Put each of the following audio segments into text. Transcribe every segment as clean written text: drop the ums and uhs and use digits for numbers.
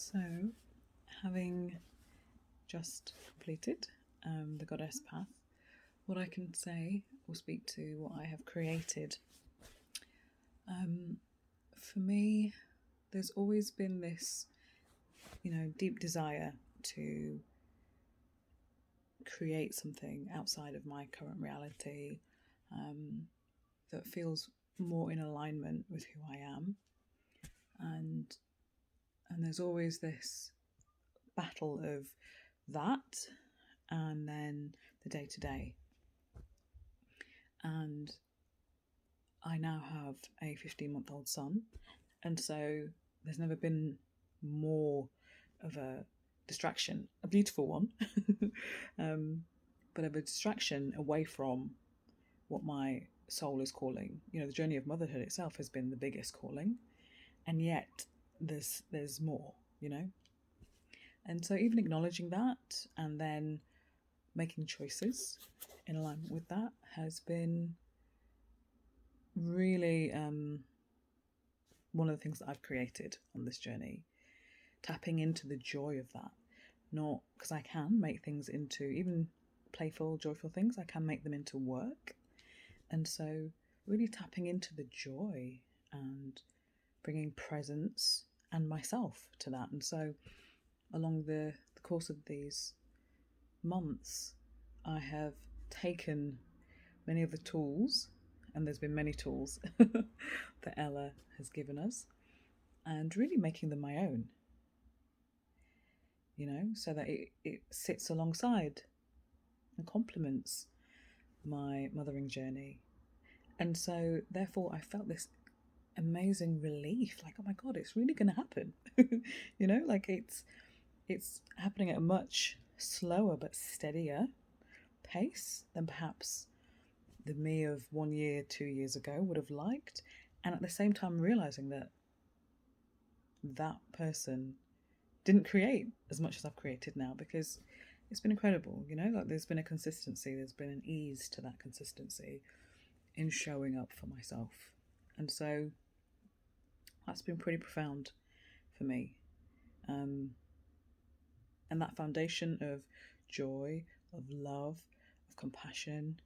So, having just completed the Goddess path, what I can say will speak to what I have created. For me, there's always been this, deep desire to create something outside of my current reality that feels more in alignment with who I am. And there's always this battle of that and then the day-to-day. And I now have a 15-month-old son, and so there's never been more of a distraction, a beautiful one, but of a distraction away from what my soul is calling. The journey of motherhood itself has been the biggest calling, and yet there's more, And so even acknowledging that and then making choices in alignment with that has been really one of the things that I've created on this journey. Tapping into the joy of that. Not because I can make things into, even playful, joyful things, I can make them into work. And so really tapping into the joy and bringing presence and myself to that. And so along the course of these months, I have taken many of the tools, and there's been many tools that Ella has given us, and really making them my own, so that it sits alongside and complements my mothering journey. And so therefore I felt this amazing relief, like, oh my God, it's really going to happen. Like it's happening at a much slower but steadier pace than perhaps the me of 1 year, 2 years ago would have liked. And at the same time realizing that person didn't create as much as I've created now, because it's been incredible, like there's been a consistency, there's been an ease to that consistency in showing up for myself. And so that's been pretty profound for me. And that foundation of joy, of love, of compassion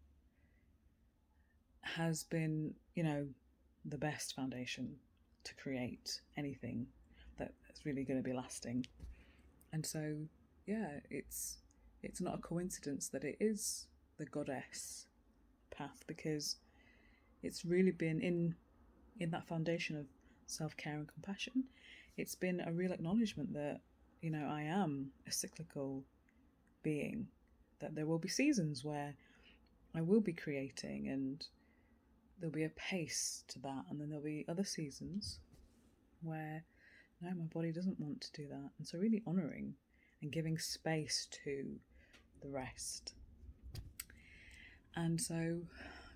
has been, the best foundation to create anything that's really going to be lasting. And so, yeah, it's not a coincidence that it is the Goddess path, because it's really been in that foundation of self-care and compassion. It's been a real acknowledgement that, I am a cyclical being, that there will be seasons where I will be creating and there'll be a pace to that, and then there'll be other seasons where no, my body doesn't want to do that. And so really honouring and giving space to the rest. And so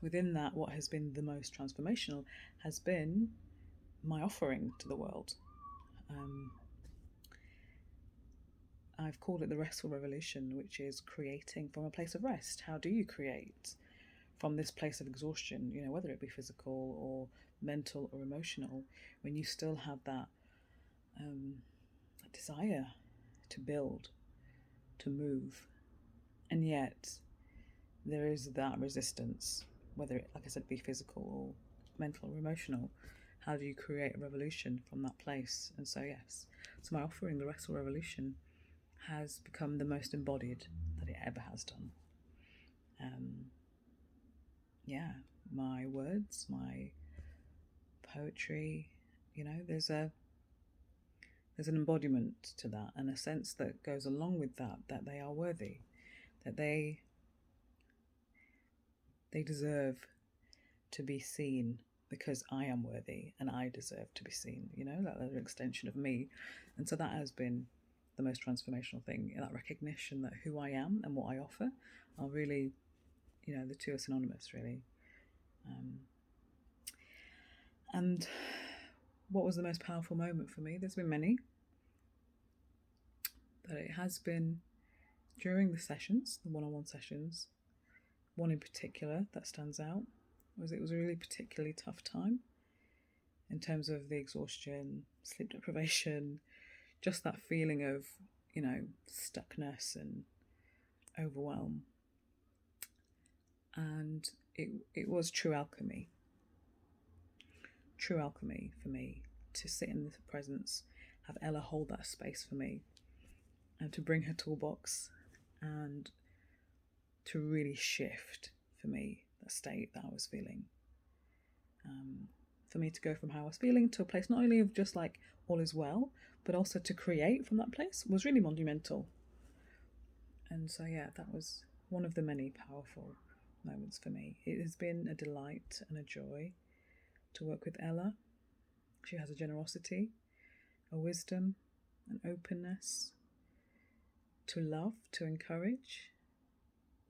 within that, what has been the most transformational has been my offering to the world. I've called it the Restful Revolution, which is creating from a place of rest. How do you create from this place of exhaustion, whether it be physical or mental or emotional, when you still have that desire to build, to move, and yet there is that resistance, whether it, like I said, be physical or mental or emotional. How do you create a revolution from that place? And so yes, so my offering, the Restful Revolution, has become the most embodied that it ever has done. My words, my poetry, there's an embodiment to that, and a sense that goes along with that they are worthy, that they deserve to be seen because I am worthy and I deserve to be seen, that they're an extension of me. And so that has been the most transformational thing, that recognition that who I am and what I offer are really, the two are synonymous, really. And what was the most powerful moment for me? There's been many, but it has been during the sessions, the one-on-one sessions. One in particular that stands out was it was a really particularly tough time in terms of the exhaustion, sleep deprivation, just that feeling of, stuckness and overwhelm. And it was true alchemy for me to sit in the presence, have Ella hold that space for me, and to bring her toolbox and to really shift for me that state that I was feeling. For me to go from how I was feeling to a place not only of just like all is well, but also to create from that place was really monumental. And so, yeah, that was one of the many powerful moments for me. It has been a delight and a joy to work with Ella. She has a generosity, a wisdom, an openness to love, to encourage,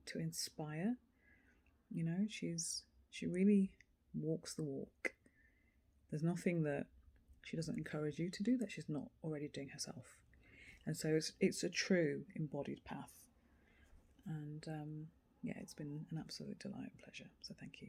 to inspire. She really walks the walk. There's nothing that she doesn't encourage you to do that she's not already doing herself. And so it's a true embodied path. And it's been an absolute delight and pleasure. So thank you.